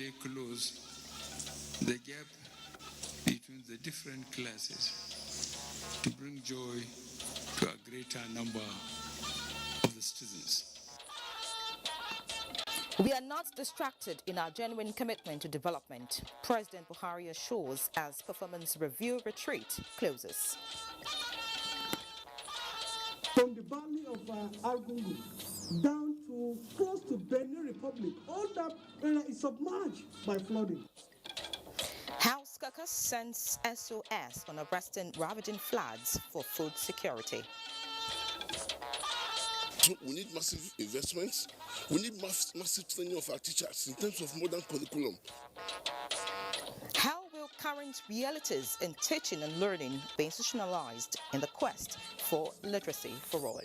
NTA close the gap between the different classes to bring joy to a greater number of the citizens. We are not distracted in our genuine commitment to development, President Buhari assures as performance review retreat closes. From the valley of Argungu down to close to Benin Republic, all that area is submerged by flooding. House Caucus sends SOS on arresting ravaging floods for food security. We need massive investments. We need massive training of our teachers in terms of modern curriculum. How will current realities in teaching and learning be institutionalized in the quest for literacy for all?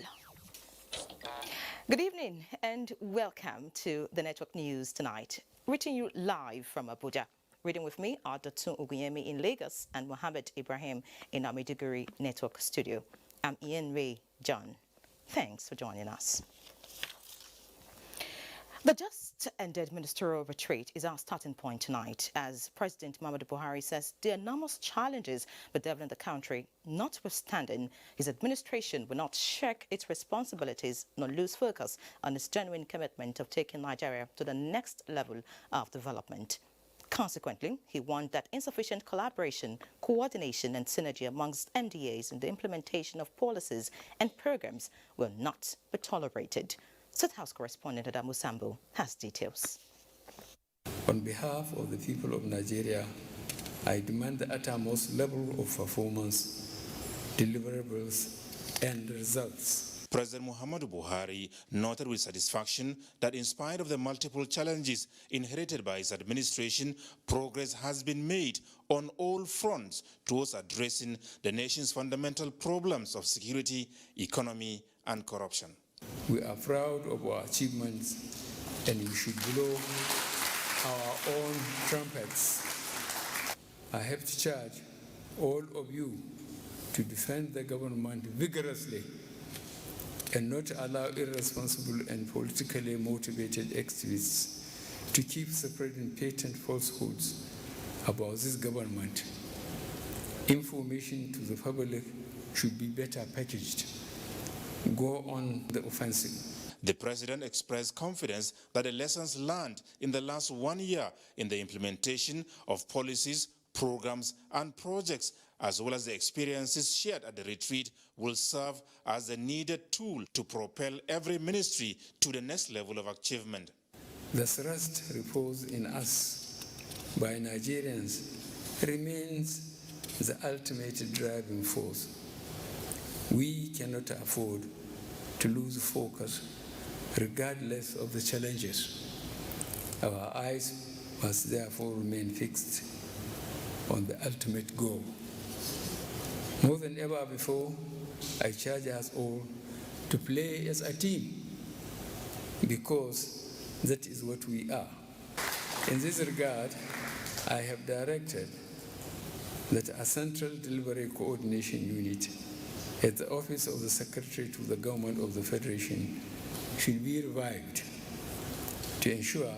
Good evening and welcome to the Network News tonight. Reaching you live from Abuja. Reading with me are Dotun Oguyemi in Lagos and Mohammed Ibrahim in our Maiduguri Network studio. I'm Ian Ray John. Thanks for joining us. The just-ended ministerial retreat is our starting point tonight as President Muhammadu Buhari says the enormous challenges bedeviling the country, notwithstanding, his administration will not shirk its responsibilities nor lose focus on its genuine commitment of taking Nigeria to the next level of development. Consequently, he warned that insufficient collaboration, coordination and synergy amongst MDAs in the implementation of policies and programs will not be tolerated. State House correspondent Adamu Sambo has details. On behalf of the people of Nigeria, I demand the uttermost level of performance, deliverables and results. President Muhammadu Buhari noted with satisfaction that in spite of the multiple challenges inherited by his administration, progress has been made on all fronts towards addressing the nation's fundamental problems of security, economy, and corruption. We are proud of our achievements and we should blow our own trumpets. I have to charge all of you to defend the government vigorously and not allow irresponsible and politically motivated activists to keep spreading patent falsehoods about this government. Information to the public should be better packaged. Go on the offensive. The president expressed confidence that the lessons learned in the last 1 year in the implementation of policies, programs, and projects, as well as the experiences shared at the retreat, will serve as a needed tool to propel every ministry to the next level of achievement. The thrust reposed in us by Nigerians remains the ultimate driving force. We cannot afford to lose focus regardless of the challenges. Our eyes must therefore remain fixed on the ultimate goal. More than ever before, I charge us all to play as a team because that is what we are. In this regard, I have directed that a central delivery coordination unit at the Office of the Secretary to the Government of the Federation should be revived to ensure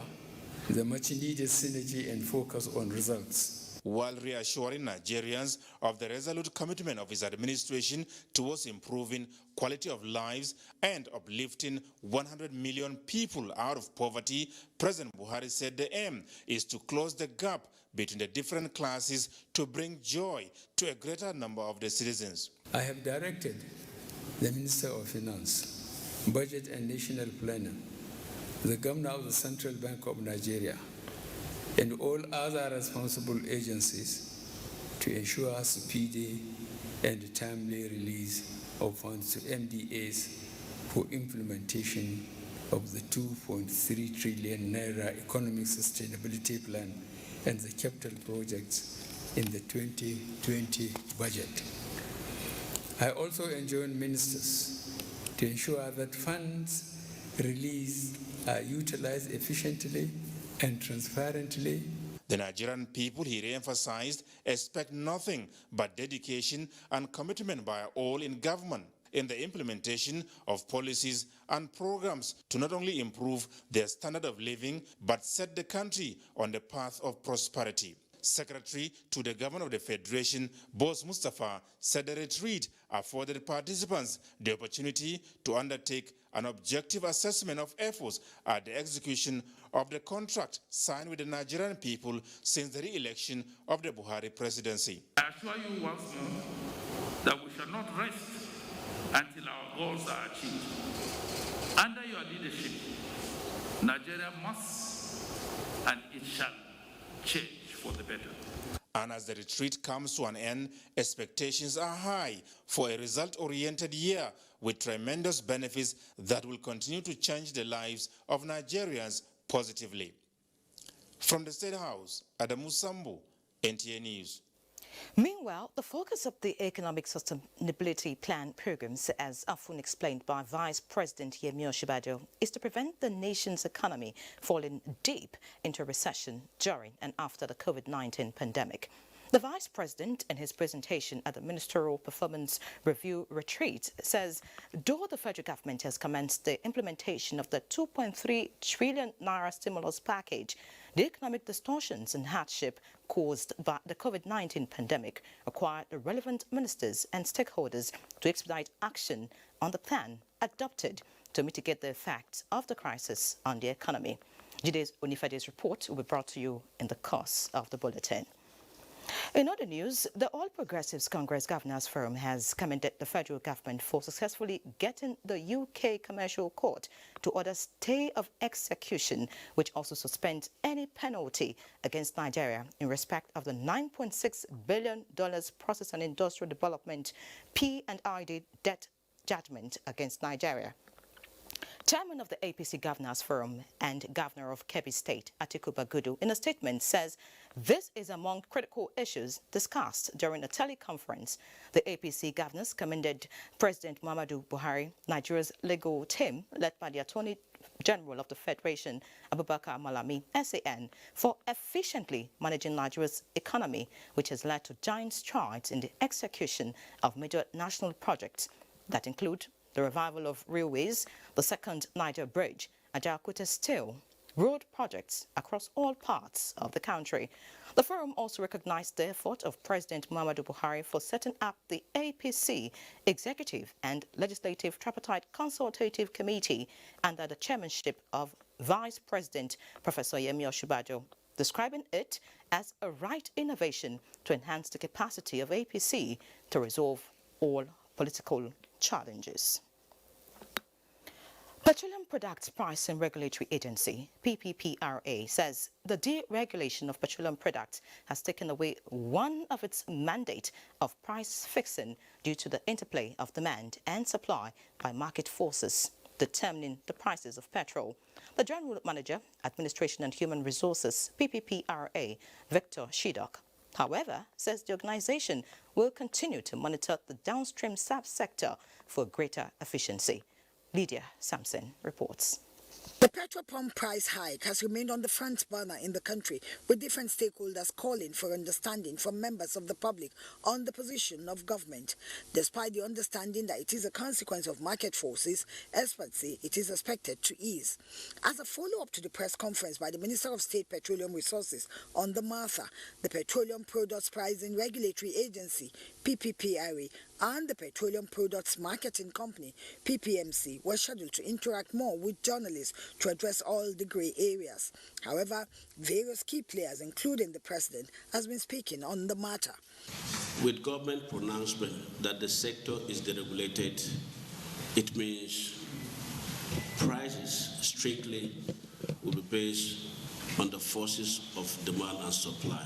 the much-needed synergy and focus on results. While reassuring Nigerians of the resolute commitment of his administration towards improving quality of lives and uplifting 100 million people out of poverty, President Buhari said the aim is to close the gap between the different classes to bring joy to a greater number of the citizens. I have directed the Minister of Finance, Budget and National Planning, the Governor of the Central Bank of Nigeria, and all other responsible agencies to ensure speedy and timely release of funds to MDAs for implementation of the 2.3 trillion naira economic sustainability plan and the capital projects in the 2020 budget. I also enjoin ministers to ensure that funds released are utilized efficiently and transparently. The Nigerian people, he re-emphasized, expect nothing but dedication and commitment by all in government. in the implementation of policies and programs to not only improve their standard of living, but set the country on the path of prosperity. Secretary to the Governor of the Federation, Boss Mustafa, said the retreat afforded participants the opportunity to undertake an objective assessment of efforts at the execution of the contract signed with the Nigerian people since the re-election of the Buhari presidency. I assure you once more that we shall not rest until our goals are achieved. Under your leadership, Nigeria must and it shall change for the better. And as the retreat comes to an end, expectations are high for a result-oriented year with tremendous benefits that will continue to change the lives of Nigerians positively. From the State House, Adamu Sambu, NTA News. Meanwhile, the focus of the Economic Sustainability Plan programs, as often explained by Vice President Yemi Osinbajo, is to prevent the nation's economy falling deep into recession during and after the COVID-19 pandemic. The Vice President, in his presentation at the Ministerial Performance Review Retreat, says though the federal government has commenced the implementation of the 2.3 trillion naira stimulus package, the economic distortions and hardship caused by the COVID-19 pandemic required the relevant ministers and stakeholders to expedite action on the plan adopted to mitigate the effects of the crisis on the economy. Jide's Onifede's report will be brought to you in the course of the bulletin. In other news, the All Progressives Congress Governors Forum has commended the federal government for successfully getting the UK Commercial Court to order stay of execution, which also suspends any penalty against Nigeria in respect of the $9.6 billion Process and Industrial Development P&ID debt judgment against Nigeria. Chairman of the APC Governors Forum and Governor of Kebbi State, Atiku Bagudu, in a statement says this is among critical issues discussed during a teleconference. The APC governors commended President Muhammadu Buhari, Nigeria's legal team, led by the Attorney General of the Federation, Abubakar Malami, SAN, for efficiently managing Nigeria's economy, which has led to giant strides in the execution of major national projects that include the revival of railways, the second Niger Bridge, Ajaokuta Steel, road projects across all parts of the country. The forum also recognized the effort of President Muhammadu Buhari for setting up the APC Executive and Legislative Tripartite Consultative Committee under the chairmanship of Vice President Professor Yemi Osinbajo, describing it as a right innovation to enhance the capacity of APC to resolve all political challenges. Petroleum Products Pricing Regulatory Agency, PPPRA, says the deregulation of petroleum products has taken away one of its mandate of price fixing due to the interplay of demand and supply by market forces determining the prices of petrol. The General Manager, Administration and Human Resources, PPPRA, Victor Shidok, however, says the organization will continue to monitor the downstream sub-sector for greater efficiency. Lydia Sampson reports. The petrol pump price hike has remained on the front burner in the country, with different stakeholders calling for understanding from members of the public on the position of government. Despite the understanding that it is a consequence of market forces, experts say it is expected to ease. As a follow-up to the press conference by the Minister of State Petroleum Resources on the matter, the Petroleum Products Pricing Regulatory Agency, PPPRA, and the Petroleum Products Marketing Company, PPMC, were scheduled to interact more with journalists to address all the grey areas. However, various key players, including the President, has been speaking on the matter. With government pronouncement that the sector is deregulated, it means prices strictly will be based on the forces of demand and supply.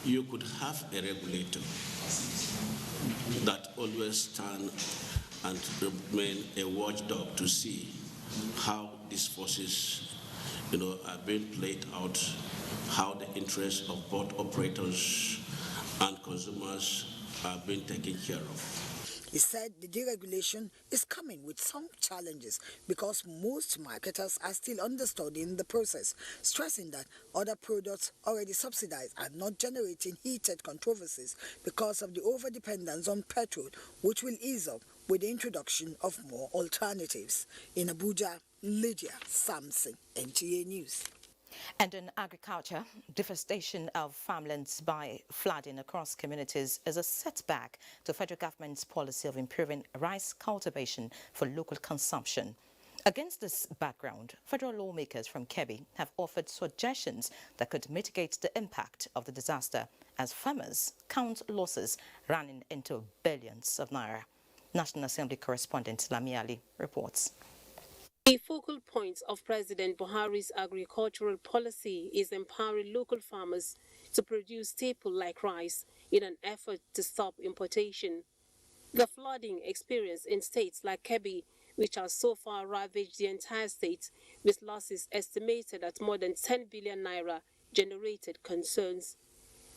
You could have a regulator that always stand and remain a watchdog to see how these forces, are being played out, how the interests of both operators and consumers are being taken care of. He said the deregulation is coming with some challenges because most marketers are still understudying the process, stressing that other products already subsidized are not generating heated controversies because of the overdependence on petrol, which will ease up with the introduction of more alternatives. In Abuja, Lydia Samson, NTA News. And in agriculture, devastation of farmlands by flooding across communities is a setback to federal government's policy of improving rice cultivation for local consumption. Against this background, federal lawmakers from Kebbi have offered suggestions that could mitigate the impact of the disaster as farmers count losses running into billions of naira. National Assembly correspondent Lami Ali reports. A focal point of President Buhari's agricultural policy is empowering local farmers to produce staple like rice in an effort to stop importation. The flooding experienced in states like Kebbi, which has so far ravaged the entire state, with losses estimated at more than 10 billion naira, generated concerns.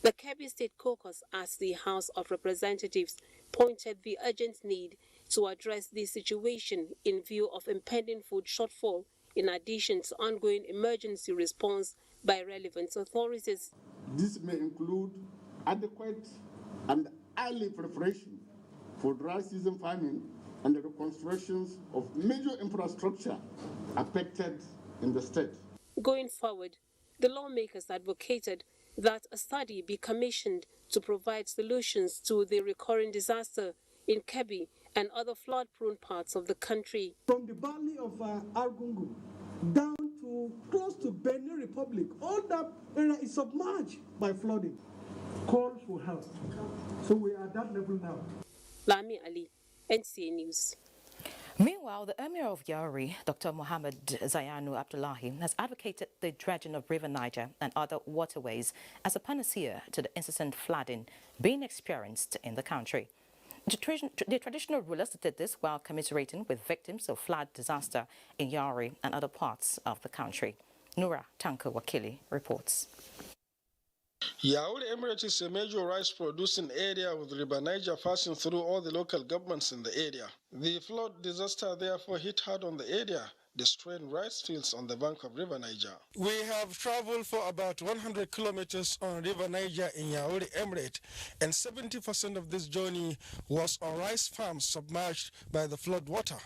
The Kebbi State Caucus at the House of Representatives pointed the urgent need to address this situation in view of impending food shortfall, in addition to ongoing emergency response by relevant authorities. This may include adequate and early preparation for dry season farming and the reconstructions of major infrastructure affected in the state. Going forward, the lawmakers advocated that a study be commissioned to provide solutions to the recurring disaster in Kebbi and other flood-prone parts of the country. From the valley of Argungu down to close to Benin Republic, all that area is submerged by flooding. Call for help. So we are at that level now. Lami Ali, NTA News. Meanwhile, the Emir of Yauri, Dr. Mohammed Zayanu Abdullahi, has advocated the dredging of River Niger and other waterways as a panacea to the incessant flooding being experienced in the country. The traditional rulers did this while commiserating with victims of flood disaster in Yauri and other parts of the country. Nura Tanko Wakili reports. Yauri Emirate is a major rice-producing area with River Niger passing through all the local governments in the area. The flood disaster therefore hit hard on the area, destroying rice fields on the bank of River Niger. We have traveled for about 100 kilometers on River Niger in Yauri Emirate, and 70% of this journey was on rice farms submerged by the flood water.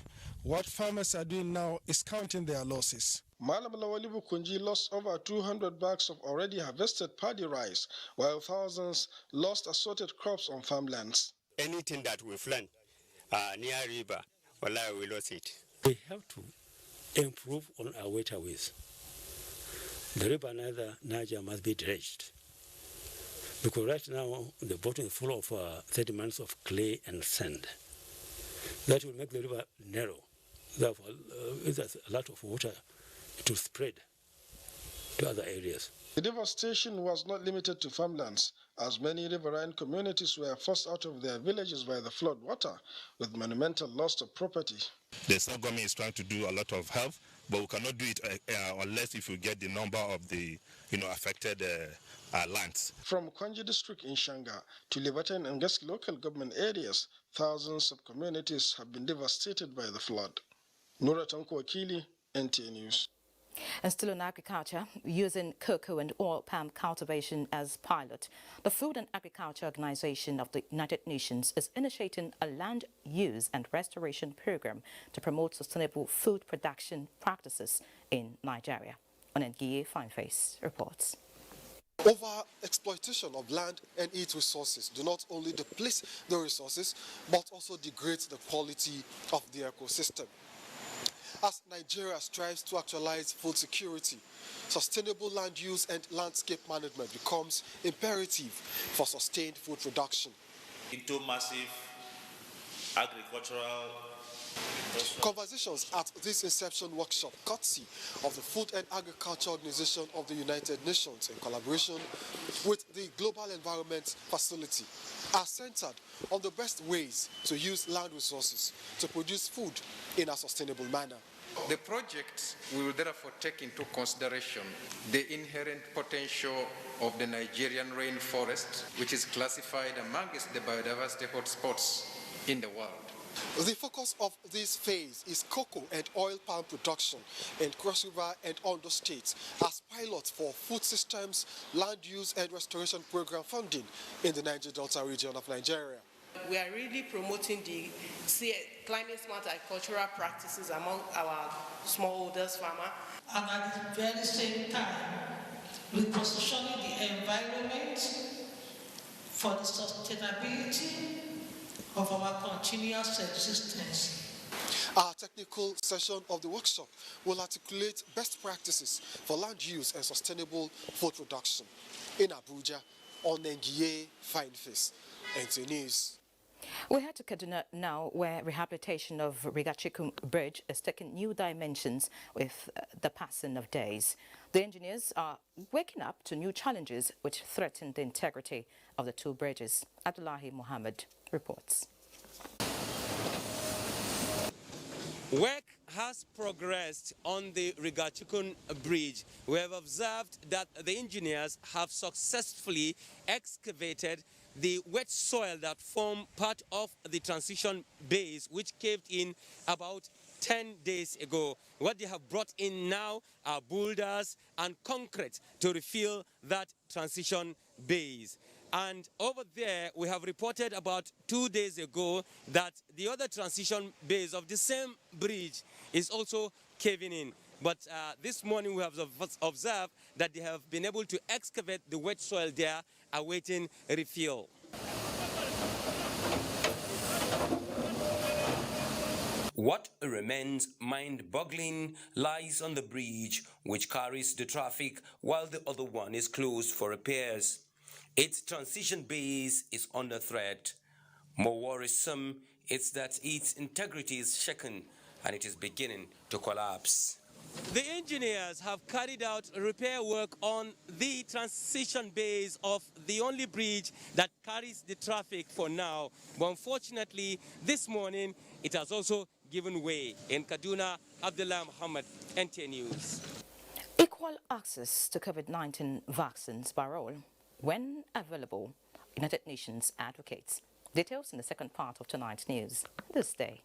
What farmers are doing now is counting their losses. Malam Lawali Bukunji lost over 200 bags of already harvested paddy rice, while thousands lost assorted crops on farmlands. Anything that we plant near river, we lost it. We have to improve on our waterways. The river Niger must be dredged, because right now the bottom is full of 30 months of clay and sand. That will make the river narrow. Therefore, there's a lot of water to spread to other areas. The devastation was not limited to farmlands, as many riverine communities were forced out of their villages by the flood water, with monumental loss of property. The South government is trying to do a lot of help, but we cannot do it unless if you get the number of the affected lands. From Kwanji district in Shanga to Liberton and Ngesk local government areas, thousands of communities have been devastated by the flood. Nura Tanko Wakili, NTA News. And still in agriculture, using cocoa and oil palm cultivation as pilot, the Food and Agriculture Organization of the United Nations is initiating a land use and restoration program to promote sustainable food production practices in Nigeria. Onengiye Fineface reports. Over-exploitation of land and its resources do not only deplete the resources, but also degrade the quality of the ecosystem. As Nigeria strives to actualize food security, sustainable land use and landscape management becomes imperative for sustained food production. Into massive agricultural Conversations at this Inception workshop, courtesy of the Food and Agriculture Organization of the United Nations in collaboration with the Global Environment Facility, are centered on the best ways to use land resources to produce food in a sustainable manner. The project will therefore take into consideration the inherent potential of the Nigerian rainforest, which is classified amongst the biodiversity hotspots in the world. The focus of this phase is cocoa and oil palm production in Cross River and Ondo states as pilots for food systems, land use and restoration program funding in the Niger Delta region of Nigeria. We are really promoting the climate-smart agricultural practices among our smallholders farmers. And at the very same time, repositioning the environment for the sustainability of our continuous existence. Our technical session of the workshop will articulate best practices for land use and sustainable food production. In Abuja, on NTA Fine Face, NTA News. We head to Kaduna now, where rehabilitation of Rigachikun Bridge is taking new dimensions with the passing of days. The engineers are waking up to new challenges which threaten the integrity of the two bridges. Abdullahi Mohammed reports. Work has progressed on the Rigachikun Bridge. We have observed that the engineers have successfully excavated the wet soil that form part of the transition base, which caved in about 10 days ago. What they have brought in now are boulders and concrete to refill that transition base. And over there, we have reported about 2 days ago that the other transition base of the same bridge is also caving in. But this morning we have observed that they have been able to excavate the wet soil there, awaiting refill. What remains mind-boggling lies on the bridge, which carries the traffic while the other one is closed for repairs. Its transition base is under threat. More worrisome, it's that its integrity is shaken and it is beginning to collapse. The engineers have carried out repair work on the transition base of the only bridge that carries the traffic for now. But unfortunately, this morning, it has also given way. In Kaduna, Abdullah Muhammad, NTA News. Equal access to COVID-19 vaccines by all, when available, United Nations advocates. Details in the second part of tonight's news this day.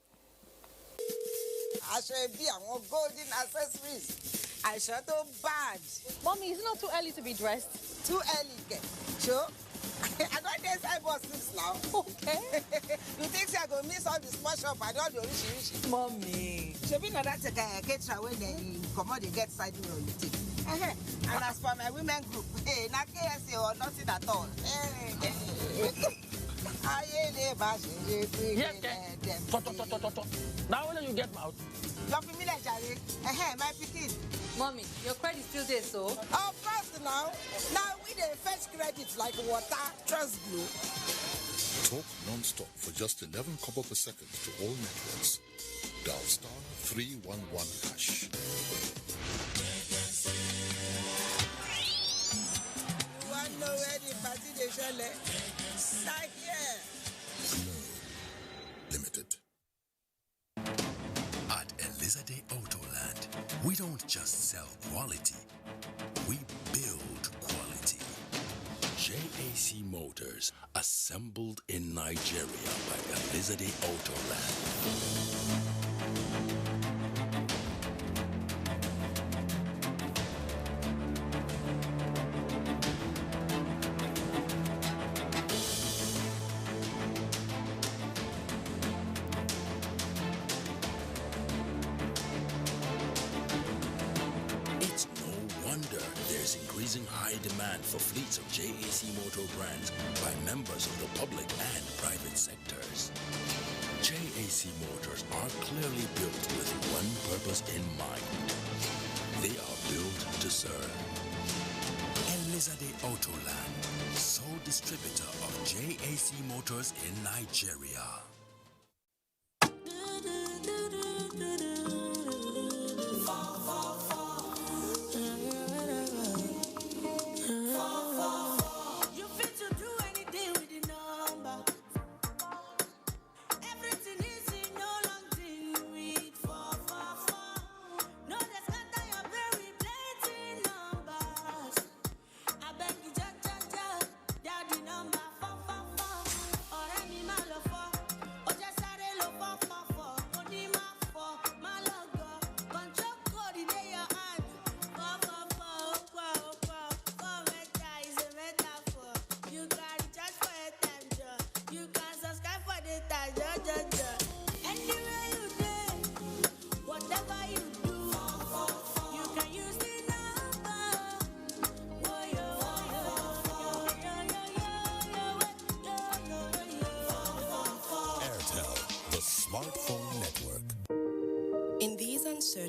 I should be on golden accessories. I should do bad. Mommy, it's not too early to be dressed. Too early, get. Sure. I don't dance I bought 6 now. Okay. You think I go miss all the small shop? I don't do rishi. Mommy. Should be not that a caterer when they come out, they get side or you take. And as for my women group, hey, not KSA or nothing at all. Now when you get out? You're familiar, Jerry. My pikin. Mommy, your credit still there, so? Of course now. Now we dey fetch credit like water. Trust me. Talk non-stop for just 11 kobo per second to all networks. Dial star 311 hash. You want to know where the party they shall let? Right here. Limited. At Elizade Autoland, we don't just sell quality, we build quality. JAC Motors, assembled in Nigeria by Elizade Autoland. High demand for fleets of JAC Motor brands by members of the public and private sectors. JAC Motors are clearly built with one purpose in mind. They are built to serve. Elizade Autoland, sole distributor of JAC Motors in Nigeria.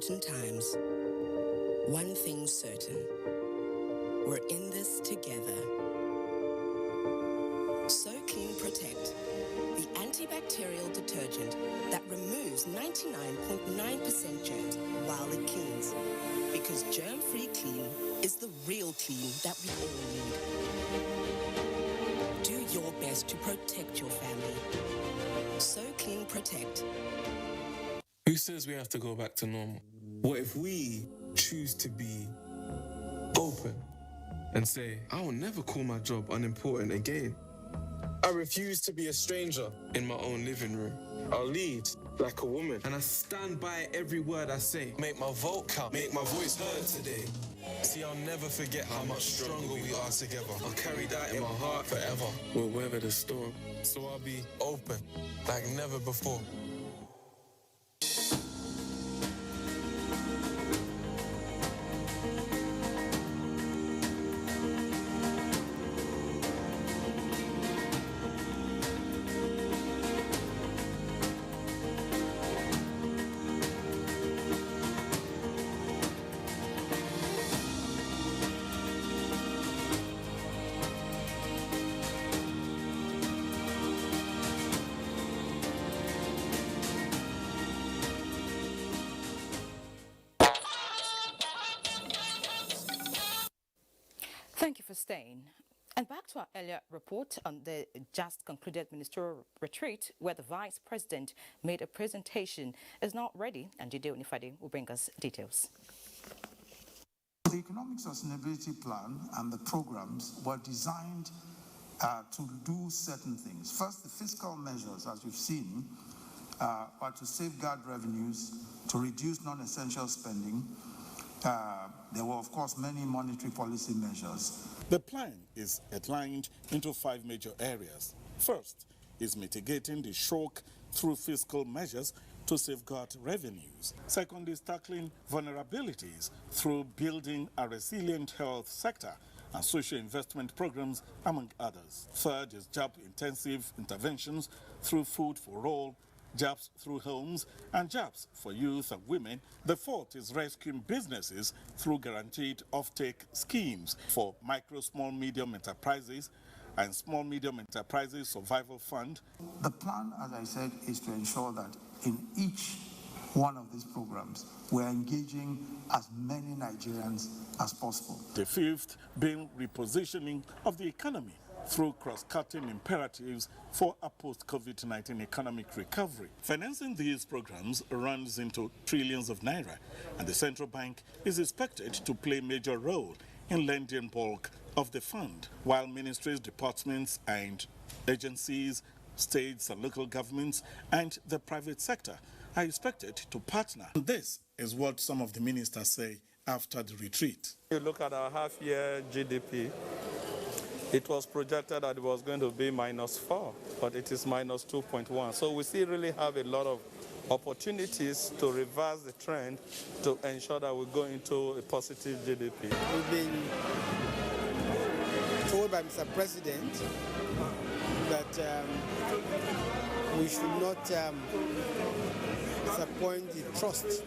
uncertain times, one thing's certain. We're in this together. So Clean Protect, the antibacterial detergent that removes 99.9% germs while it cleans. Because germ-free clean is the real clean that we all need. Do your best to protect your family. So Clean Protect. Who says we have to go back to normal? What if we choose to be open and say, I will never call my job unimportant again. I refuse to be a stranger in my own living room. I'll lead like a woman, and I stand by every word I say. Make my vote count, make my voice heard today. See, I'll never forget how much stronger we are together. I'll carry that in my heart forever. We'll weather the storm, so I'll be open like never before. Thank you for staying. And back to our earlier report on the just concluded ministerial retreat, where the Vice President made a presentation, is not ready, and Jide Onifade will bring us details. The Economic Sustainability Plan and the programs were designed to do certain things. First, the fiscal measures, as you've seen, are to safeguard revenues, to reduce non-essential spending. There were, of course, many monetary policy measures. The plan is outlined into 5 major areas. First is mitigating the shock through fiscal measures to safeguard revenues. Second is tackling vulnerabilities through building a resilient health sector and social investment programs, among others. Third is job-intensive interventions through food for all, jobs through homes, and jobs for youth and women. The fourth is rescuing businesses through guaranteed offtake schemes for micro, small, medium enterprises and small, medium enterprises survival fund. The plan, as I said, is to ensure that in each one of these programs, we're engaging as many Nigerians as possible. The fifth being repositioning of the economy through cross-cutting imperatives for a post-COVID-19 economic recovery. Financing these programs runs into trillions of naira, and the central bank is expected to play a major role in lending bulk of the fund, while ministries, departments and agencies, states and local governments and the private sector are expected to partner. This is what some of the ministers say after the retreat. You look at our half-year GDP, it was projected that it was going to be -4, but it is -2.1. So we still really have a lot of opportunities to reverse the trend to ensure that we go into a positive GDP. We've been told by Mr. President that we should not disappoint the trust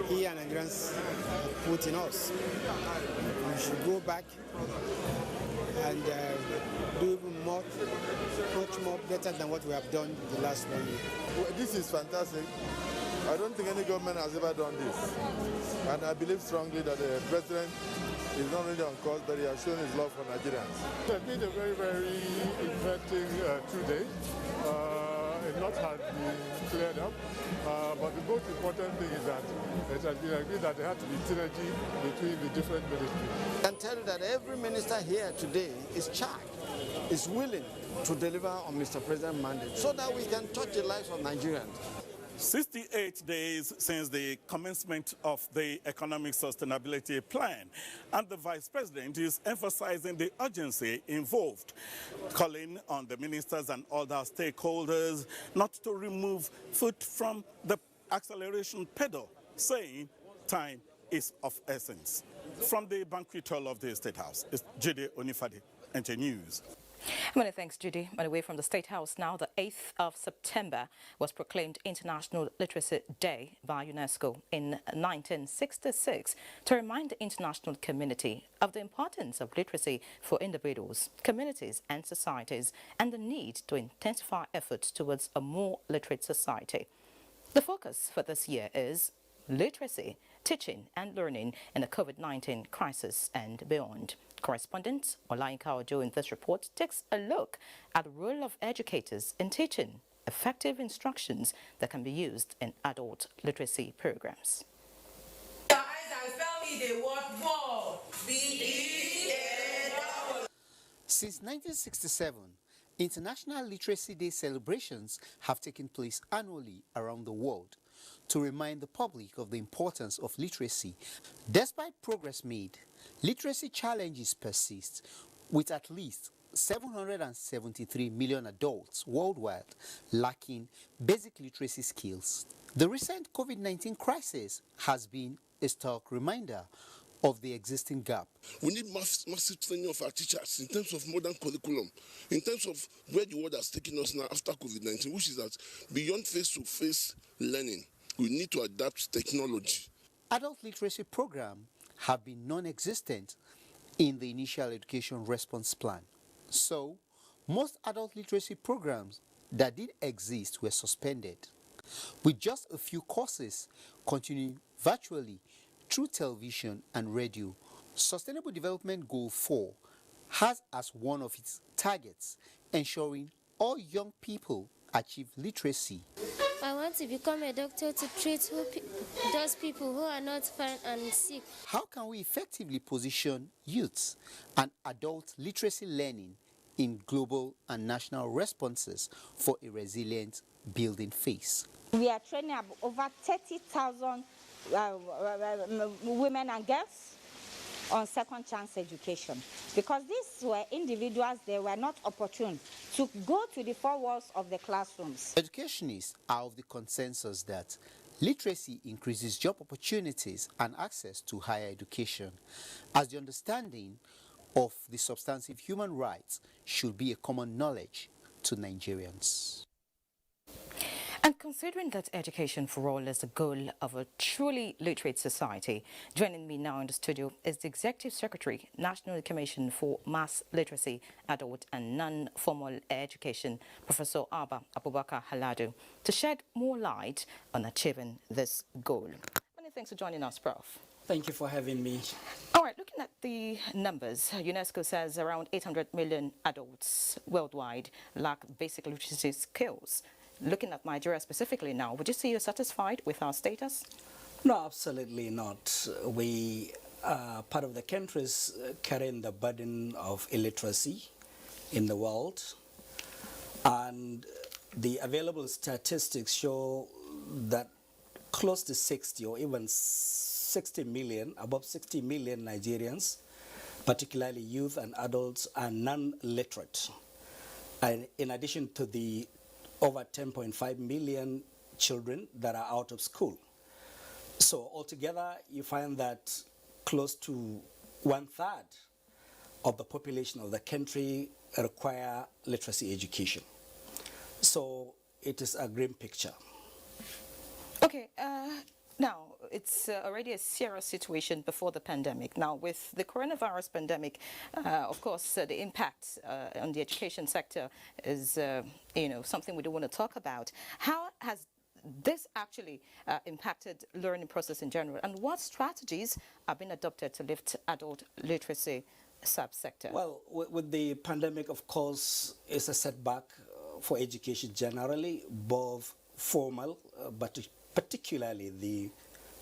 he and Nigerians put in us. We should go back and do even much more better than what we have done the last 1 year. Well, this is fantastic. I don't think any government has ever done this. And I believe strongly that the president is not only on course, but he has shown his love for Nigerians. It's been a very, very interesting 2 days. A lot has been cleared up, but the most important thing is that it has been agreed that there has to be synergy between the different ministries. I can tell you that every minister here today is charged, is willing to deliver on Mr. President's mandate so that we can touch the lives of Nigerians. 68 days since the commencement of the Economic Sustainability Plan, and the Vice President is emphasizing the urgency involved, calling on the ministers and other stakeholders not to remove foot from the acceleration pedal, saying time is of essence. From the banquet hall of the State House, it's Jide Onifade, NTA News. Many thanks, Judy. And away from the State House now, the 8th of September was proclaimed International Literacy Day by UNESCO in 1966 to remind the international community of the importance of literacy for individuals, communities and societies, and the need to intensify efforts towards a more literate society. The focus for this year is literacy, teaching and learning in the COVID-19 crisis and beyond. Correspondent Olayinka Ojo in this report takes a look at the role of educators in teaching effective instructions that can be used in adult literacy programs. Your eyes and spell me the word ball. Since 1967, International Literacy Day celebrations have taken place annually around the world to remind the public of the importance of literacy. Despite progress made, literacy challenges persist, with at least 773 million adults worldwide lacking basic literacy skills. The recent COVID-19 crisis has been a stark reminder of the existing gap. We need massive training of our teachers in terms of modern curriculum, in terms of where the world has taken us now after COVID-19, which is that beyond face-to-face learning, we need to adapt technology. Adult literacy programs have been non-existent in the initial education response plan. So, most adult literacy programs that did exist were suspended, with just a few courses continuing virtually through television and radio. Sustainable Development Goal 4 has as one of its targets ensuring all young people achieve literacy. I want to become a doctor to treat those people who are not fine and sick. How can we effectively position youths and adult literacy learning in global and national responses for a resilient building phase? We are training over 30,000 women and girls on second chance education, because these were individuals, they were not opportune to go to the four walls of the classrooms. Educationists are of the consensus that literacy increases job opportunities and access to higher education, as the understanding of the substantive human rights should be a common knowledge to Nigerians. And considering that education for all is the goal of a truly literate society, joining me now in the studio is the Executive Secretary, National Commission for Mass Literacy, Adult and Non-Formal Education, Professor Abba Abubakar Haladu, to shed more light on achieving this goal. Many thanks for joining us, Prof. Thank you for having me. All right, looking at the numbers, UNESCO says around 800 million adults worldwide lack basic literacy skills. Looking at Nigeria specifically now, would you say you're satisfied with our status? No, absolutely not. We are part of the countries carrying the burden of illiteracy in the world. And the available statistics show that close to 60 or even 60 million, above 60 million Nigerians, particularly youth and adults, are non-literate. And in addition to the over 10.5 million children that are out of school. So altogether, you find that close to 1/3 of the population of the country require literacy education. So it is a grim picture. Okay, now it's already a serious situation before the pandemic. Now with the coronavirus pandemic, of course, the impact on the education sector is, something we don't want to talk about. How has this actually impacted learning process in general, and what strategies have been adopted to lift adult literacy subsector? Well, with the pandemic, of course, it's a setback for education generally, both formal, but particularly the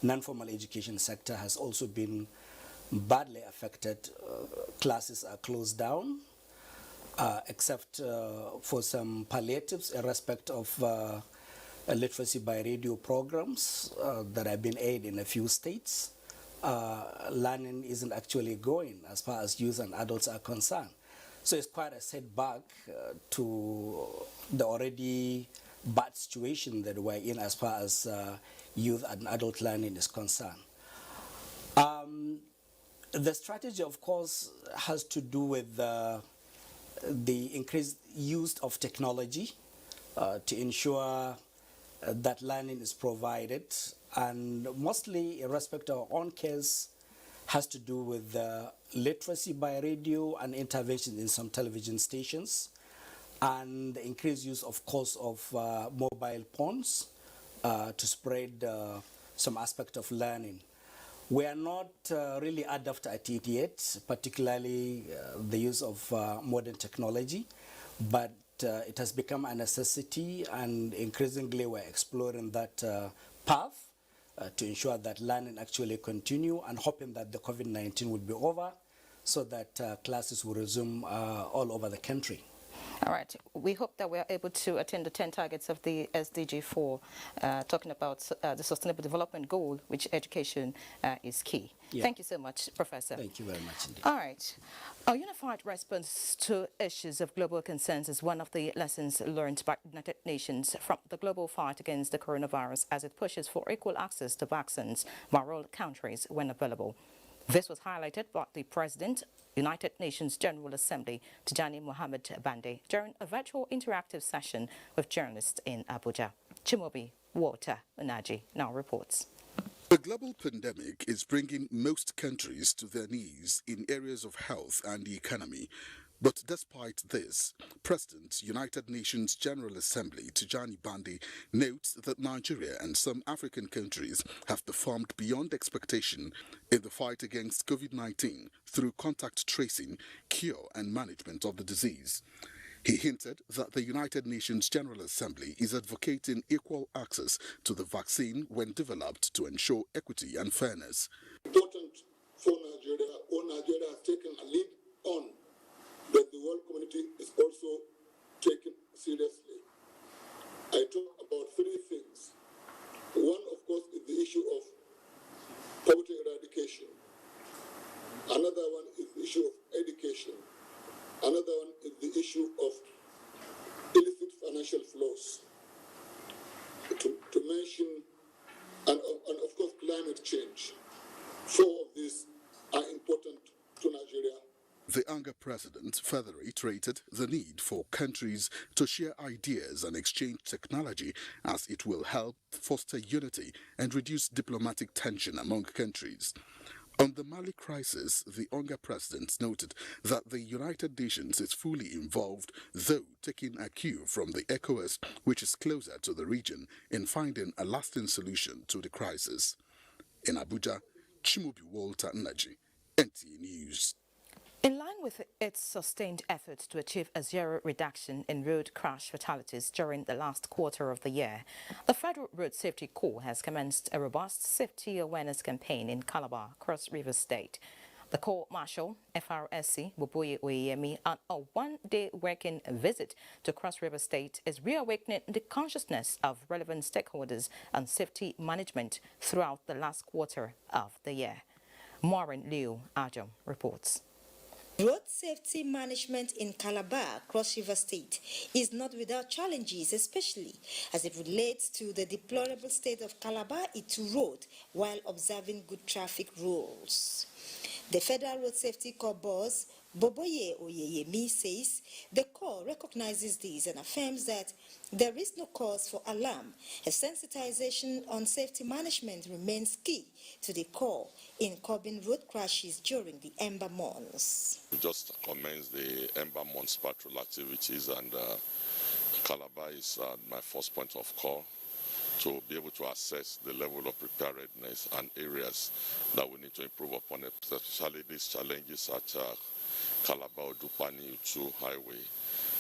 non-formal education sector has also been badly affected. Classes are closed down, except for some palliatives in respect of literacy by radio programs that have been aired in a few states. Learning isn't actually going as far as youth and adults are concerned. So it's quite a setback to the already bad situation that we're in as far as youth and adult learning is concerned. The strategy, of course, has to do with the increased use of technology to ensure that learning is provided, and mostly in respect to our own case has to do with literacy by radio and intervention in some television stations, and the increased use, of course, of mobile phones to spread some aspect of learning. We are not really adept at it yet, particularly the use of modern technology, but it has become a necessity, and increasingly we're exploring that path to ensure that learning actually continue, and hoping that the COVID-19 will be over so that classes will resume all over the country. All right. We hope that we are able to attain the 10 targets of the SDG 4, talking about the Sustainable Development Goal, which education is key. Yeah. Thank you so much, Professor. Thank you very much indeed. All right. A unified response to issues of global concerns is one of the lessons learned by the United Nations from the global fight against the coronavirus, as it pushes for equal access to vaccines by all countries when available. This was highlighted by the President, United Nations General Assembly, Tijani Mohamed Bande, during a virtual interactive session with journalists in Abuja. Chimobi Walter Unaji now reports. The global pandemic is bringing most countries to their knees in areas of health and the economy. But despite this, President, United Nations General Assembly Tijani Bande notes that Nigeria and some African countries have performed beyond expectation in the fight against COVID-19 through contact tracing, cure and management of the disease. He hinted that the United Nations General Assembly is advocating equal access to the vaccine when developed to ensure equity and fairness. Important for Nigeria, or Nigeria has taken a lead on, that the world community is also taken seriously. I talk about three things. One, of course, is the issue of poverty eradication. Another one is the issue of education. Another one is the issue of illicit financial flows. To mention, and of course, climate change. Four of these are important to Nigeria. The Anga president further reiterated the need for countries to share ideas and exchange technology, as it will help foster unity and reduce diplomatic tension among countries. On the Mali crisis, the Anga president noted that the United Nations is fully involved, though taking a cue from the ECOWAS, which is closer to the region, in finding a lasting solution to the crisis. In Abuja, Chimobi Walter Naji, NTA News. In line with its sustained efforts to achieve a zero reduction in road crash fatalities during the last quarter of the year, the Federal Road Safety Corps has commenced a robust safety awareness campaign in Calabar, Cross River State. The Corps Marshal, FRSC Boboye Oyemi, on a one-day working visit to Cross River State, is reawakening the consciousness of relevant stakeholders on safety management throughout the last quarter of the year. Maureen Liu Ajam reports. Road safety management in Calabar, Cross River State, is not without challenges, especially as it relates to the deplorable state of Calabar Itu Road while observing good traffic rules. The Federal Road Safety Corps boss, Boboye Oyeyemi, says the Corps recognizes this and affirms that there is no cause for alarm, as sensitization on safety management remains key to the Corps in curbing road crashes during the Ember months. We just commenced the Ember months patrol activities, and Calabar is my first point of call to be able to assess the level of preparedness and areas that we need to improve upon, especially these challenges at Calabar Dupani Uchu Highway,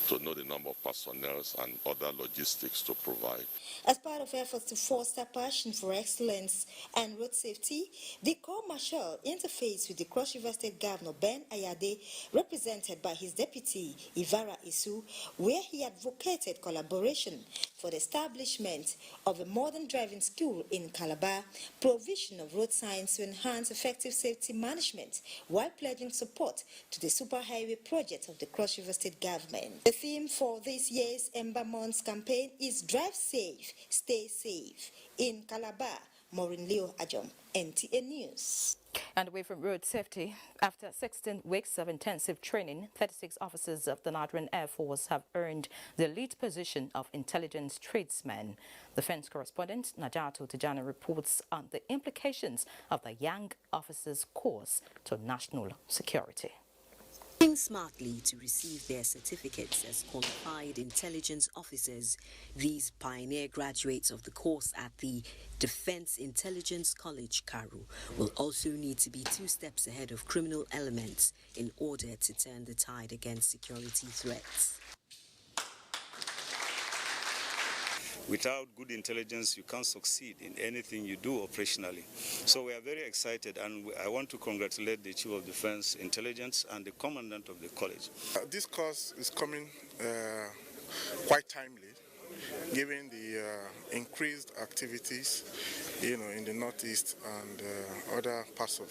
to know the number of personnel and other logistics to provide. As part of efforts to foster passion for excellence and road safety, the Corps Marshal interfaced with the Cross River State Governor Ben Ayade, represented by his deputy Ivara Isu, where he advocated collaboration for the establishment of a modern driving school in Calabar, provision of road signs to enhance effective safety management, while pledging support to the superhighway project of the Cross River State Government. The theme for this year's Ember Months campaign is Drive Safe, Stay Safe. In Calabar, Maureen Leo Ajom, NTA News. And away from road safety, after 16 weeks of intensive training, 36 officers of the Nigerian Air Force have earned the elite position of intelligence tradesmen. Defense correspondent Najatu Tijani reports on the implications of the young officers' course to national security. Smartly to receive their certificates as qualified intelligence officers, these pioneer graduates of the course at the Defense Intelligence College, Karu, will also need to be 2 steps ahead of criminal elements in order to turn the tide against security threats. Without good intelligence, you can't succeed in anything you do operationally. So we are very excited, and I want to congratulate the Chief of Defense Intelligence and the Commandant of the college. This course is coming quite timely, given the increased activities, in the Northeast and other parts of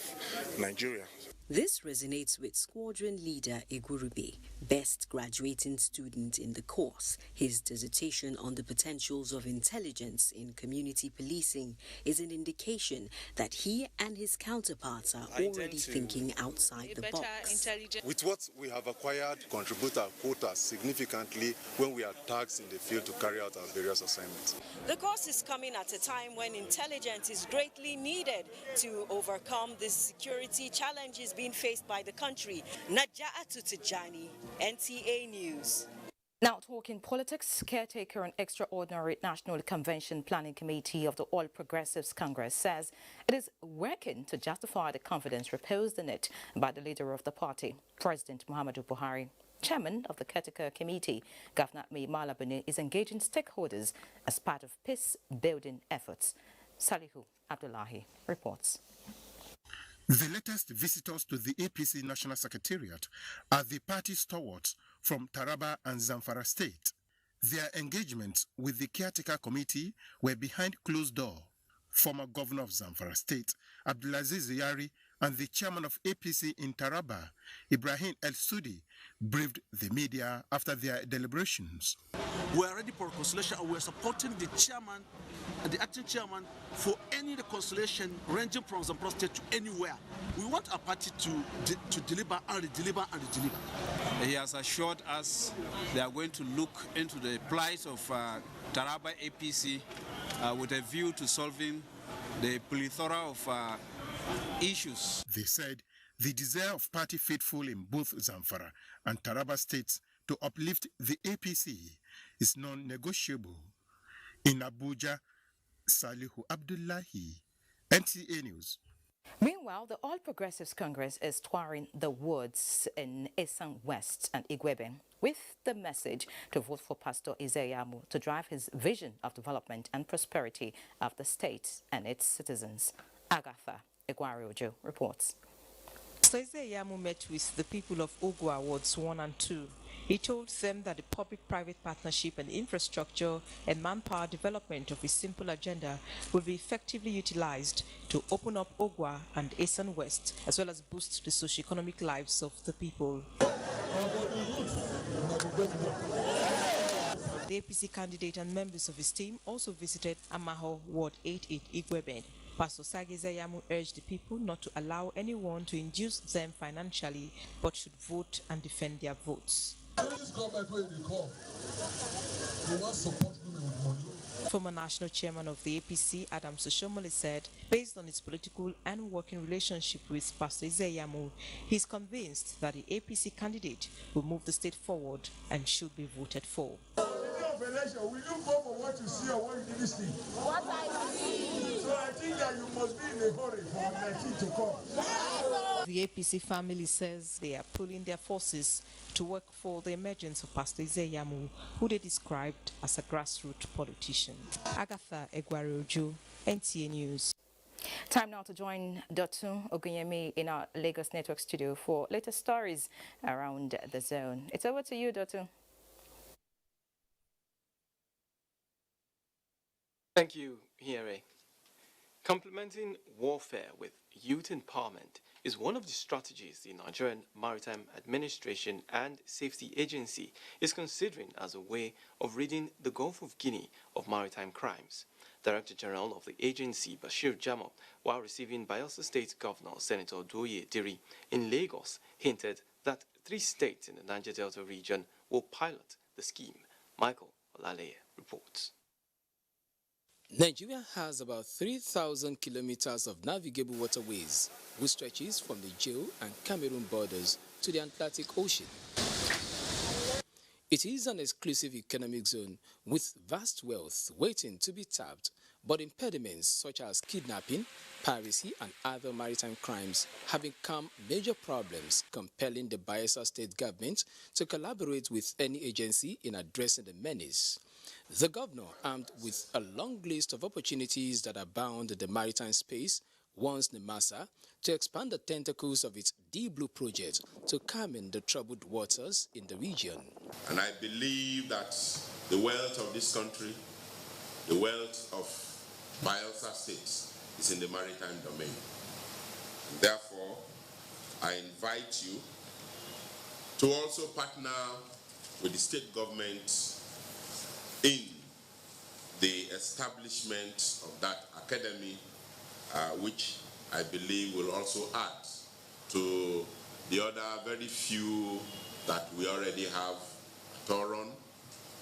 Nigeria. This resonates with squadron leader Igurube, best graduating student in the course. His dissertation on the potentials of intelligence in community policing is an indication that he and his counterparts are already thinking outside the box. With what we have acquired, contribute our quota significantly when we are tasked in the field to carry out our various assignments. The course is coming at a time when intelligence is greatly needed to overcome the security challenges being faced by the country. Najatu Tijani, NTA News. Now talking politics, caretaker and extraordinary National Convention Planning Committee of the All Progressives Congress says it is working to justify the confidence reposed in it by the leader of the party, President Muhammadu Buhari. Chairman of the Caretaker Committee, Governor Mai Malabuni, is engaging stakeholders as part of peace-building efforts. Salihu Abdullahi reports. The latest visitors to the APC National Secretariat are the party stalwarts from Taraba and Zamfara State. Their engagements with the Caretaker Committee were behind closed door. Former Governor of Zamfara State, Abdulaziz Yari, and the chairman of APC in Taraba, Ibrahim El Sudi, briefed the media after their deliberations. We are ready for reconciliation, and we are supporting the chairman and the acting chairman for any reconciliation ranging from Zamfara State to anywhere. We want our party to deliver and redeliver and redeliver. He has assured us they are going to look into the plight of Taraba APC with a view to solving the plethora of issues. They said the desire of party faithful in both Zamfara and Taraba states to uplift the APC is non-negotiable. In Abuja, Salihu Abdullahi, NTA News. Meanwhile, the All Progressives Congress is touring the wards in Esan West and Igwebe with the message to vote for Pastor Izeyamu to drive his vision of development and prosperity of the state and its citizens. Agatha Egwariojo reports. Pastor Izeyamu met with the people of Ogwa wards 1 and 2. He told them that the public-private partnership and infrastructure and manpower development of his simple agenda will be effectively utilized to open up Ogwa and Esan West, as well as boost the socio-economic lives of the people. The APC candidate and members of his team also visited Amaho Ward 88 Igwebe. Pastor Izeyamu urged the people not to allow anyone to induce them financially, but should vote and defend their votes. Former national chairman of the APC, Adam Soshomole, said, based on his political and working relationship with Pastor Izeyamu, he is convinced that the APC candidate will move the state forward and should be voted for. Election, will you go for what you see or what you didn't see? What I see. So I think that you must be in a hurry for my kid to come. The APC family says they are pulling their forces to work for the emergence of Pastor Izeyamu, who they described as a grassroots politician. Agatha Egwariojo, NTA News. Time now to join Dotun Ogunyemi in our Lagos Network studio for latest stories around the zone. It's over to you, Dotun. Thank you, Hiere. Complementing warfare with youth empowerment is one of the strategies the Nigerian Maritime Administration and Safety Agency is considering as a way of ridding the Gulf of Guinea of maritime crimes. Director General of the agency, Bashir Jamo, while receiving Bayelsa State Governor Senator Doye Diri in Lagos, hinted that 3 states in the Niger Delta region will pilot the scheme. Michael Olaleye reports. Nigeria has about 3,000 kilometers of navigable waterways, which stretches from the Jew and Cameroon borders to the Atlantic Ocean. It is an exclusive economic zone with vast wealth waiting to be tapped, but impediments such as kidnapping, piracy, and other maritime crimes have become major problems, compelling the Bayelsa state government to collaborate with any agency in addressing the menace. The governor, armed with a long list of opportunities that abound in the maritime space, wants NIMASA to expand the tentacles of its Deep Blue project to calm the troubled waters in the region. And I believe that the wealth of this country, the wealth of Bayelsa State, is in the maritime domain. And therefore, I invite you to also partner with the state government in the establishment of that academy, which I believe will also add to the other very few that we already have, Toron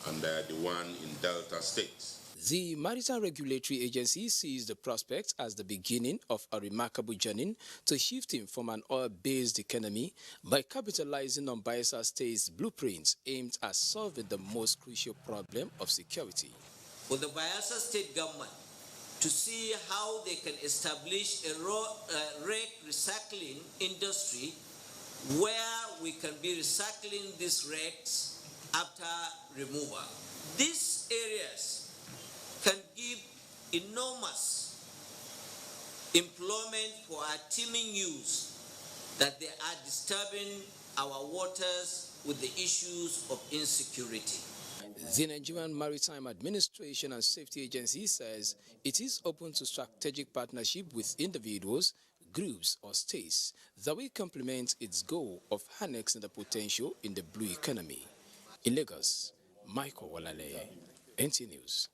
and the one in Delta State. The Maritime Regulatory Agency sees the prospect as the beginning of a remarkable journey to shifting from an oil-based economy by capitalizing on Bayelsa State's blueprints aimed at solving the most crucial problem of security. For the Bayelsa State government to see how they can establish a wreck recycling industry where we can be recycling these wrecks after removal. These areas can give enormous employment for our teeming youth, that they are disturbing our waters with the issues of insecurity. The Nigerian Maritime Administration and Safety Agency says it is open to strategic partnership with individuals, groups or states that will complement its goal of harnessing the potential in the blue economy. In Lagos, Michael Olaleye, NTA News.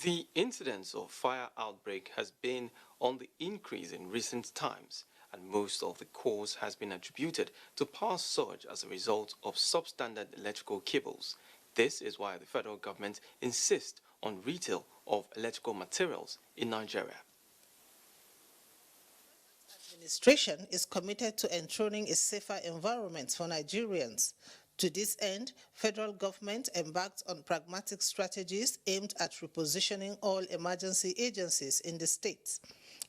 The incidence of fire outbreak has been on the increase in recent times, and most of the cause has been attributed to power surge as a result of substandard electrical cables. This is why the federal government insists on retail of electrical materials in Nigeria. Administration is committed to enthroning a safer environment for Nigerians. To this end, federal government embarked on pragmatic strategies aimed at repositioning all emergency agencies in the state.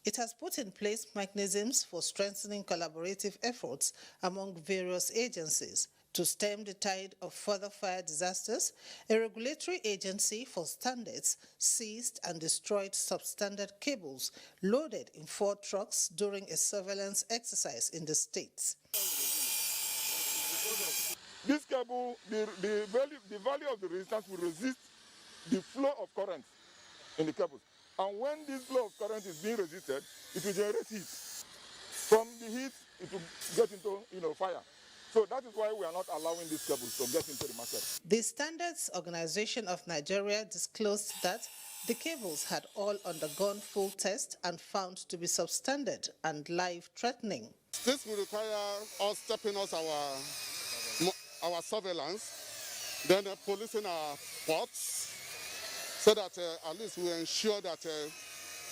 It has put in place mechanisms for strengthening collaborative efforts among various agencies. To stem the tide of further fire disasters, a regulatory agency for standards seized and destroyed substandard cables loaded in 4 trucks during a surveillance exercise in the state. This cable, the value of the resistance will resist the flow of current in the cables. And when this flow of current is being resisted, it will generate heat. From the heat, it will get into fire. So that is why we are not allowing these cables to get into the market. The Standards Organization of Nigeria disclosed that the cables had all undergone full test and found to be substandard and life-threatening. This will require us stepping up our surveillance, then policing our ports, so that at least we ensure that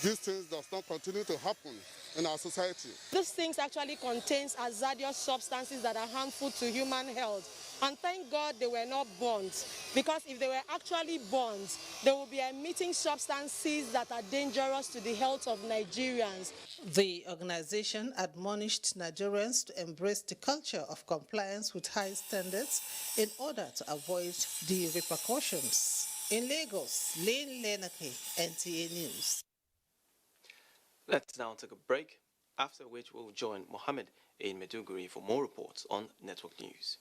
these things does not continue to happen in our society. These things actually contains hazardous substances that are harmful to human health. And thank God they were not burned, because if they were actually burned, they will be emitting substances that are dangerous to the health of Nigerians. The organization admonished Nigerians to embrace the culture of compliance with high standards in order to avoid the repercussions. In Lagos, Lane Lenake, NTA News. Let's now take a break, after which we'll join Mohammed in Maiduguri for more reports on Network News.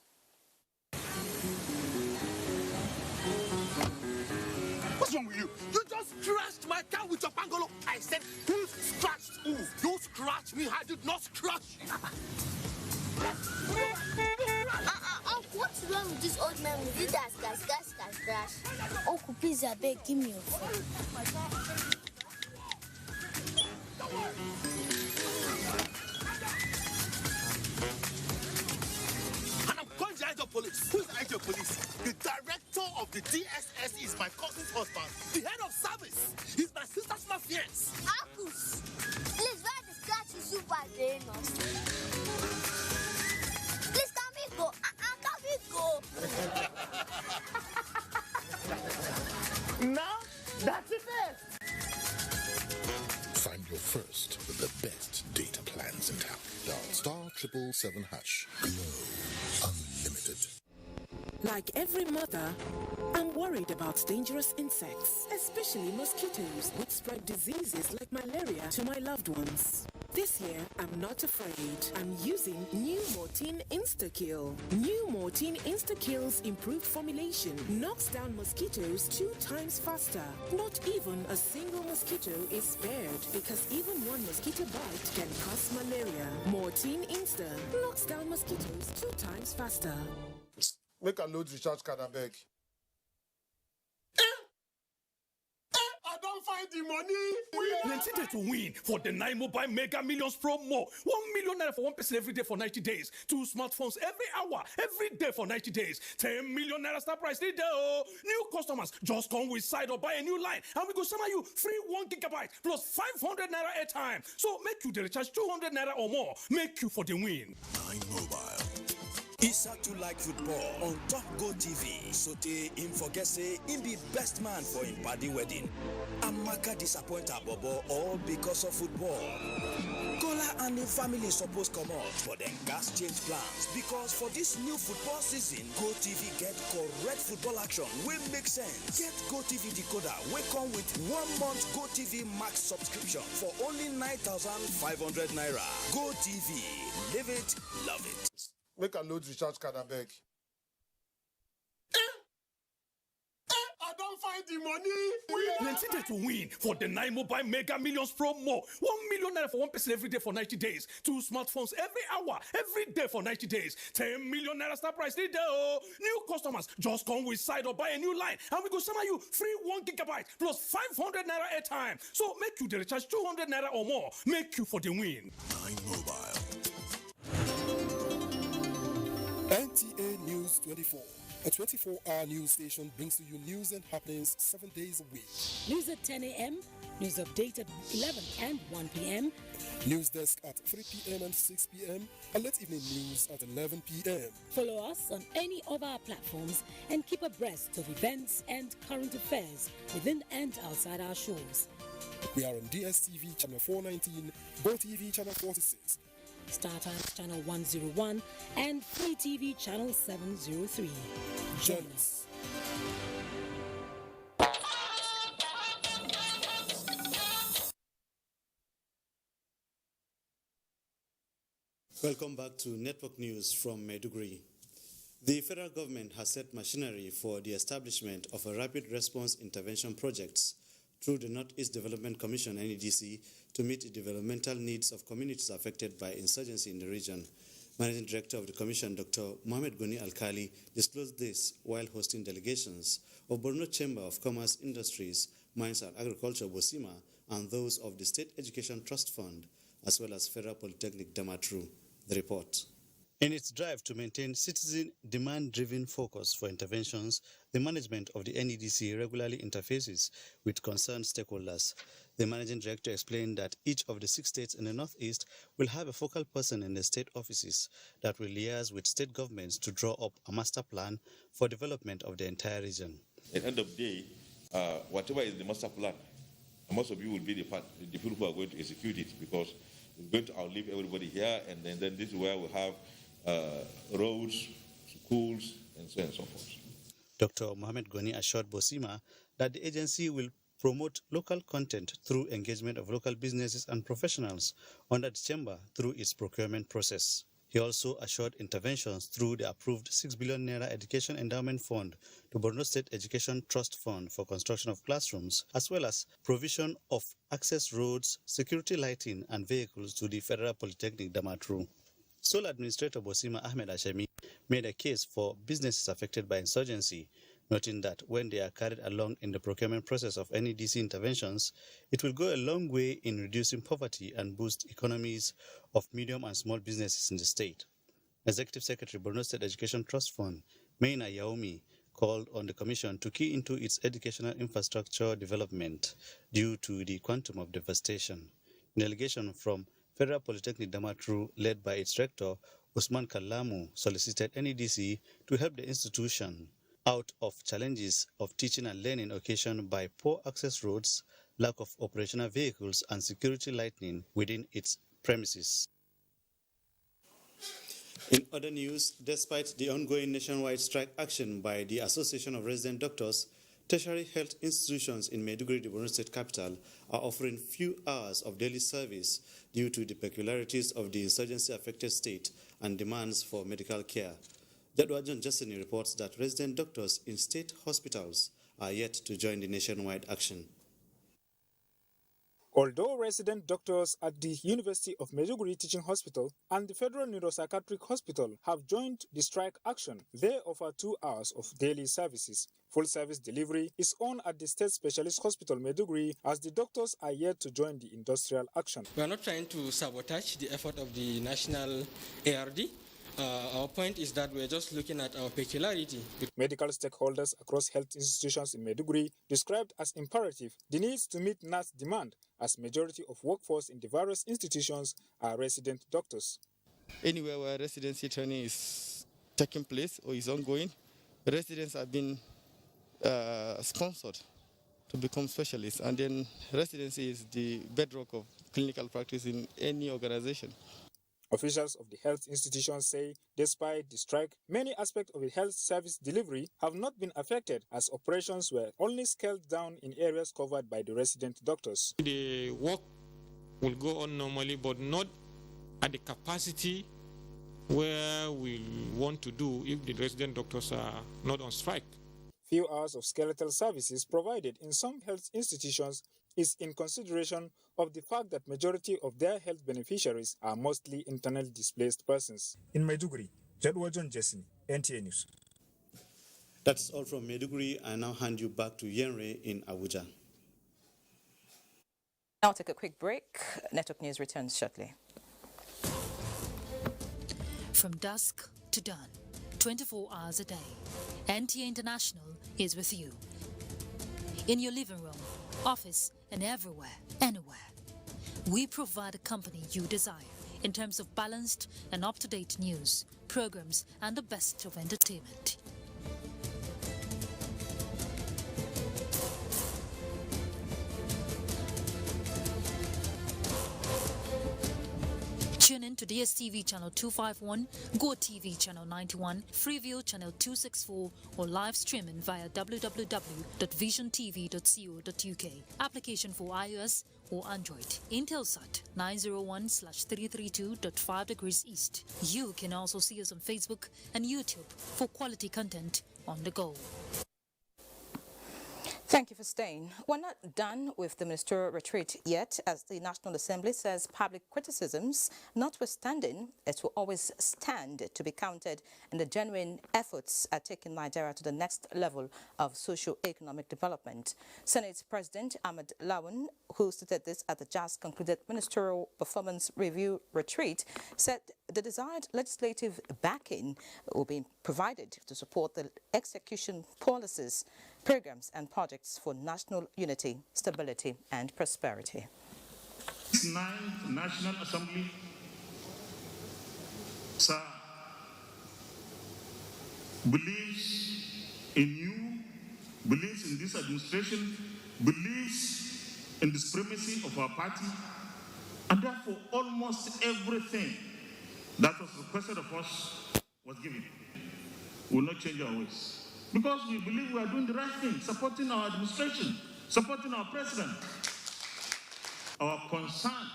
What's wrong with you? You just crashed my car with your bungalow. I said, who scratched who? You scratched me. I did not scratch you. What's wrong with this old man with it that scratch? Uncle, Please, I beg, give me your phone. And I'm calling the Abuja police. Who's the Abuja police? The director of the DSS is my cousin's husband. The head of service is my sister's fiance. Marcus, please, where the scratch is super dangerous. Please, can we go? Can we go? Now, that's it. Find your first with the best data plans in town. Dial *777#. Glow Unlimited. Like every mother, I'm worried about dangerous insects, especially mosquitoes, which spread diseases like malaria to my loved ones. This year, I'm not afraid. I'm using new Mortein Insta-Kill. New Mortein Insta-Kill's improved formulation knocks down mosquitoes 2 times faster. Not even a single mosquito is spared, because even one mosquito bite can cause malaria. Mortein Insta knocks down mosquitoes 2 times faster. Make a load recharge card, I beg. I don't find the money. Plenty day to win for the 9 Mobile Mega Millions promo. 1 million naira for one person every day for 90 days. 2 smartphones every hour, every day for 90 days. 10 million naira start price day. New customers just come with side or buy a new line, and we go send you free 1 gigabyte plus 500 naira airtime. So make you the recharge 200 naira or more. Make you for the win. 9 Mobile. Issa too like football on top Go TV. So they him forget say him be best man for him party wedding. Amaka disappoint her bobo all because of football. Kola and the family supposed come out, but then gas change plans because for this new football season, Go TV get correct football action will make sense. Get Go TV decoder, we come with 1 month Go TV Max subscription for only 9,500 naira. Go TV, live it, love it. Make a load recharge card, I beg. I don't find the money. Plenty day to win for the 9 Mobile Mega Millions promo. 1 million naira for one person every day for 90 days. 2 smartphones every hour, every day for 90 days. 10 million naira start price day. New customers just come with side or buy a new line, and we go send you free 1 gigabyte plus 500 naira airtime. So make you the recharge 200 naira or more. Make you for the win. 9 Mobile. NTA News 24. A 24-hour news station brings to you news and happenings 7 days a week. News at 10 a.m., news update at 11 and 1 p.m. News desk at 3 p.m. and 6 p.m. and late evening news at 11 p.m. Follow us on any of our platforms and keep abreast of events and current affairs within and outside our shores. We are on DSTV channel 419, GoTV channel 46, StarTimes channel 101 and Free TV channel 703. Join us. Welcome back to Network News from Maiduguri. The federal government has set machinery for the establishment of a rapid response intervention projects through the Northeast Development Commission, NEDC, to meet the developmental needs of communities affected by insurgency in the region. Managing Director of the Commission, Dr. Mohamed Goni Alkali, disclosed this while hosting delegations of Borno Chamber of Commerce, Industries, Mines and Agriculture, Bosima, and those of the State Education Trust Fund, as well as Federal Polytechnic, Damatru. The report. In its drive to maintain citizen demand-driven focus for interventions, the management of the NEDC regularly interfaces with concerned stakeholders. The Managing Director explained that each of the 6 states in the Northeast will have a focal person in the state offices that will liaise with state governments to draw up a master plan for development of the entire region. At the end of the day, whatever is the master plan, most of you will be the people who are going to execute it, because it's going to outlive everybody here, and then this is where we have roads, schools, and so on and so forth. Dr. Mohamed Goni assured Bosima that the agency will promote local content through engagement of local businesses and professionals under the chamber through its procurement process. He also assured interventions through the approved 6 billion naira Education Endowment Fund to Borno State Education Trust Fund for construction of classrooms, as well as provision of access roads, security lighting, and vehicles to the Federal Polytechnic, Damatru. Sole Administrator Bosima Ahmed Ashemi made a case for businesses affected by insurgency, noting that when they are carried along in the procurement process of NEDC interventions, it will go a long way in reducing poverty and boost economies of medium and small businesses in the state. Executive Secretary, Borno State Education Trust Fund, Maina Yaomi, called on the Commission to key into its educational infrastructure development due to the quantum of devastation. A delegation from Federal Polytechnic Damaturu, led by its rector, Usman Kallamu, solicited NEDC to help the institution out of challenges of teaching and learning occasioned by poor access roads, lack of operational vehicles, and security lighting within its premises. In other news, despite the ongoing nationwide strike action by the Association of Resident Doctors, tertiary health institutions in Maiduguri, the Borno State capital, are offering few hours of daily service due to the peculiarities of the insurgency-affected state and demands for medical care. Jadwa John Justini reports that resident doctors in state hospitals are yet to join the nationwide action. Although resident doctors at the University of Maiduguri Teaching Hospital and the Federal Neuropsychiatric Hospital have joined the strike action, they offer 2 hours of daily services. Full service delivery is on at the State Specialist Hospital Maiduguri as the doctors are yet to join the industrial action. We are not trying to sabotage the effort of the national ARD. Our point is that we're just looking at our peculiarity. Medical stakeholders across health institutions in Maiduguri described as imperative the needs to meet nurse demand, as majority of workforce in the various institutions are resident doctors. Anywhere where residency training is taking place or is ongoing, residents have been sponsored to become specialists, and then residency is the bedrock of clinical practice in any organization. Officials of the health institutions say despite the strike, many aspects of the health service delivery have not been affected, as operations were only scaled down in areas covered by the resident doctors. The work will go on normally, but not at the capacity where we want to do if the resident doctors are not on strike. Few hours of skeletal services provided in some health institutions is in consideration of the fact that majority of their health beneficiaries are mostly internally displaced persons. In Maiduguri, Jadwa John Jessini, NTA News. That's all from Maiduguri. I now hand you back to Yenre in Abuja. Now take a quick break. Network News returns shortly. From dusk to dawn, 24 hours a day, NTA International is with you. In your living room, office, and everywhere, anywhere. We provide a company you desire in terms of balanced and up-to-date news, programs, and the best of entertainment. Tune in to DSTV channel 251, GoTV channel 91, Freeview channel 264, or live streaming via www.visiontv.co.uk. Application for iOS or Android. Intelsat 901/332.5 degrees east. You can also see us on Facebook and YouTube for quality content on the go. Thank you for staying. We're not done with the ministerial retreat yet, as the National Assembly says public criticisms notwithstanding, it will always stand to be counted, and the genuine efforts are taking Nigeria to the next level of socio-economic development. Senate President Ahmed Lawan, who stated this at the just concluded Ministerial Performance Review retreat, said the desired legislative backing will be provided to support the execution policies, programs and projects for national unity, stability and prosperity. This 9th National Assembly, sir, believes in you, believes in this administration, believes in the supremacy of our party, and therefore almost everything that was requested of us was given. We will not change our ways, because we believe we are doing the right thing, supporting our administration, supporting our president. Our concern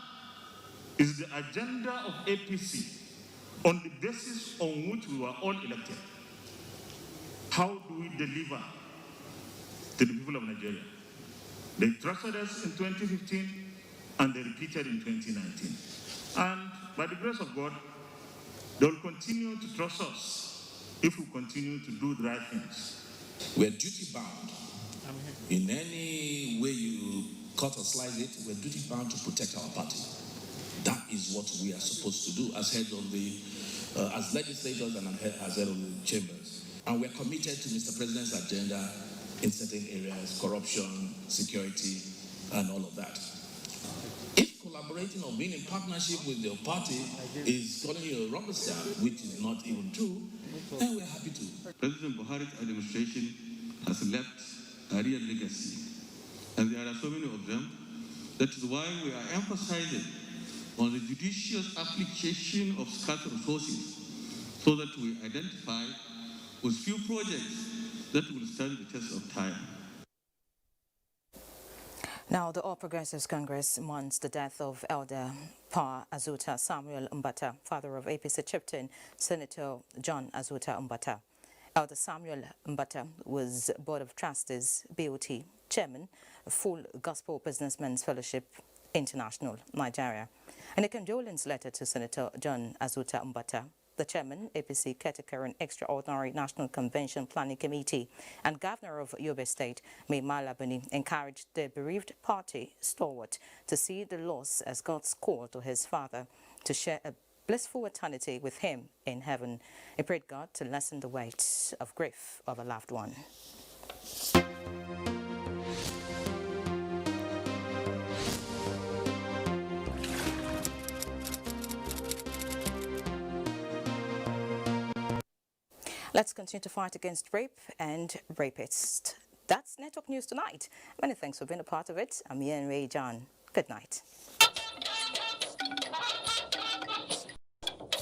is the agenda of APC on the basis on which we were all elected. How do we deliver to the people of Nigeria? They trusted us in 2015 and they repeated in 2019. And by the grace of God, they will continue to trust us if we continue to do the right things. We're duty bound. In any way you cut or slice it, we're duty bound to protect our party. That is what we are supposed to do as head of the, as legislators and as head of the chambers. And we're committed to Mr. President's agenda in certain areas, corruption, security, and all of that. If collaborating or being in partnership with your party is calling you a rubber stamp, which is not even true, then we're happy to. President Buhari's administration has left a real legacy, and there are so many of them. That is why we are emphasizing on the judicious application of scarce resources so that we identify with few projects that will stand the test of time. Now, the All Progressives Congress mourns the death of Elder Pa Azuta Samuel Mbata, father of APC chieftain Senator John Azuta Mbata. Elder Samuel Mbata was Board of Trustees, BOT, Chairman, Full Gospel Businessmen's Fellowship International, Nigeria. In a condolence letter to Senator John Azuta Mbata, the Chairman, APC Caretaker and Extraordinary National Convention Planning Committee, and Governor of Yobe State, Mai Mala Buni, encouraged the bereaved party stalwart to see the loss as God's call to his father to share a blissful eternity with him in heaven. He prayed God to lessen the weight of grief of a loved one. Let's continue to fight against rape and rapists. That's Network News Tonight. Many thanks for being a part of it. I'm Ian Ray John. Good night.